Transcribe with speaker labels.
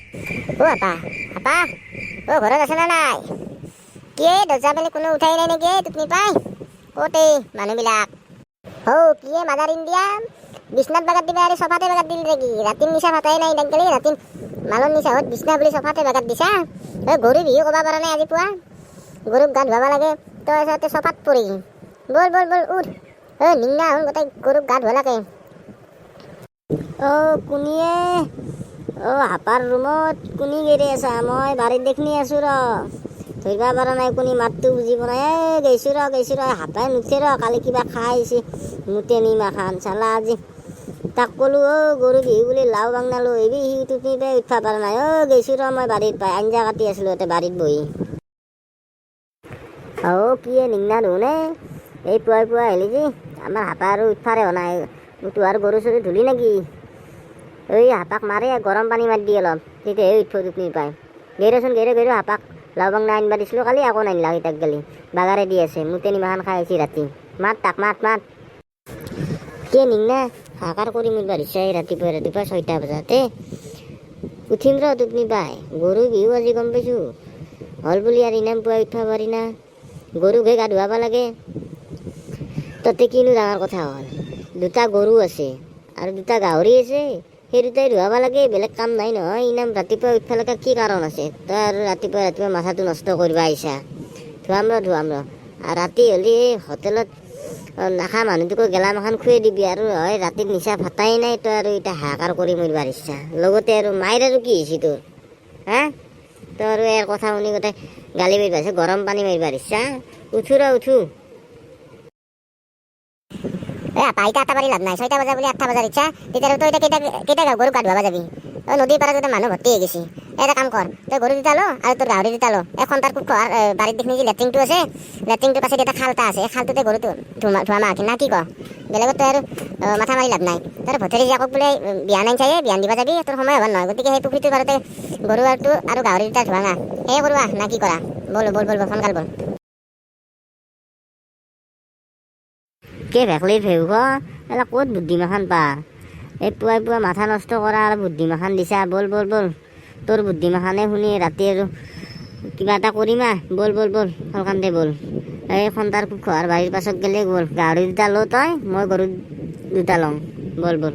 Speaker 1: আপা আপা ঘৰত আছে না নাই? কিয়ে দৰ্জা মেলি কোনো উঠাই নাই নেকি? তুমি পাই ক'তে মানুহবিলাক কিয়ে মাদাৰ ইণ্ডিয়া বিছনাত বাগাত দিবা আৰু চফাতে বাগাত দিল নেকি? ৰাতিৰ নিচা ভাতাই নাই ডাংকালি ৰাতি মালৰ নিচা হত বিছনা বুলি চফাতে বাগাত দিছা। গৰু বিহু ক'ব পৰা নাই আজি পুৱা গৰুক গা ধুৱাব লাগে তই চাতে চফাত পৰি বল বল বল উঠ নিংনা হন গোটেই গৰুক গা ধুৱা লাগে। কোনিয়ে হাপাৰ ৰুমত কোনি গেৰি আছা? মই বাৰীত দেখনি আছোঁ ৰ ধৰিব পৰা নাই কোনি মাতটো বুজি পোৱা নাই। গৈছোঁ ৰ হাপাই নুঠে ৰ কালি কিবা খাই আহিছে নুঠে নিমা খান চালা আজি তাক ক'লোঁ গৰু বিহু বুলি লাও বাংনা লৈ আহিবি সি তুমি পাই উঠিব পৰা নাই। গৈছোঁ ৰ মই বাৰীত পাই আঞ্জা কাটি আছিলোঁ তাতে বাৰীত বহি। কিয়ে নিংনা ধুনে এই পুৱাই আহিলি যি আমাৰ হাপা আৰু উঠবাৰে হোৱা নাই। তোহাৰ গৰু চৰু ধুলি নেকি? হাপাক মাৰে গৰম পানী মাৰি দি অলপ তেতিয়াহে উঠিব তুমি পাই। গেৰচোন গেৰ হাপাক লাও বাংনা আনিব দিছিলোঁ কালি আকৌ নানিলা তাক গেলি বাগাৰে দি আছে মুতে নিমাখান খাই আহিছে ৰাতি। মাত তাক মাত কিয় নিংনা হাকাৰ কৰি মোৰ বাঢ়িছে ৰাতিপুৱা 6টা বজাতে উঠিম ৰ তুমি পাই। গৰু বিহু আজি গম পাইছোঁ হ'ল বুলি আৰু ইনাম পুৱাই উঠিব পাৰি না। গৰুকহে গা ধুৱাব লাগে তাতে কিনো ডাঙৰ কথা হ'ল। দুটা গৰু আছে আৰু দুটা গাহৰি আছে সেই দুটাই ধুৱাব লাগে বেলেগ কাম নাই নহয়। ইনাম ৰাতিপুৱা উঠিব লগা কি কাৰণ আছে? তই আৰু ৰাতিপুৱা মাথাটো নষ্ট কৰিব আহিছা। ধুৱাম ৰ আৰু ৰাতি হ'লে হোটেলত নাখা মানুহটোকো গেলামাখান খুৱাই দিবি আৰু হয় ৰাতিৰ নিচা ভাতাই নাই তই আৰু এতিয়া হাহাকাৰ কৰি মৰিব ইচ্ছা লগতে আৰু মায়েৰ আৰু কি হৈছে তোৰ তই আৰু ইয়াৰ কথা শুনি গোটেই গালি মাৰিব আছে গৰম পানী মাৰিব ইচ্ছা। উঠো আপা এতিয়া 8টা বাজি লাভ নাই 6টা বজা বুলি 8টা বজাৰ ইচ্ছা তেতিয়া তই এতিয়া কেইটা গৰু গা ধুৱাব যাবি? নদীৰ পাৰত গোটেই মানুহ ভৰ্তি হৈ গৈছে। এটা কাম কৰ তই গৰু দুটা ল আৰু তোৰ গাহৰি দুটা ল এখন তাৰ কুকুৰ বাৰীত দেখি যে লেট্ৰিনটো আছে লেট্ৰিনটোৰ পাছত এটা খাল এটা আছে এই খালটোতে গৰুটো ধোৱা মাহ না কি ক? বেলেগত তই আৰু মাথা মাৰি লাভ নাই। তোৰ ভতেৰি যাকক বোলে বিয়া নাই চাগে বিয়ান দিব যাবি তোৰ সময় হ'ব নহয়। গতিকে সেই পুখুৰীটোৰ পাৰতে গৰু আৰু গাহৰি দুটা ধোৱা না সেয়ে কৰোঁ না কি কৰা? বল সোনকাল বল। কে ভেকলিৰ ভেউক এলা ক'ত বুদ্ধিমাখান পা এই পুৱাই মাথা নষ্ট কৰা আৰু বুদ্ধিমাখান দিছা। বল তোৰ বুদ্ধিমাখানে শুনি ৰাতি আৰু কিবা এটা কৰিমা। বল সোনকালে বল। এই খন্তাৰ খোৱাৰ বাৰীৰ পাছত গেলে বল গাহৰি দুটা ল তই মই গৰু দুটা ল'ম বল।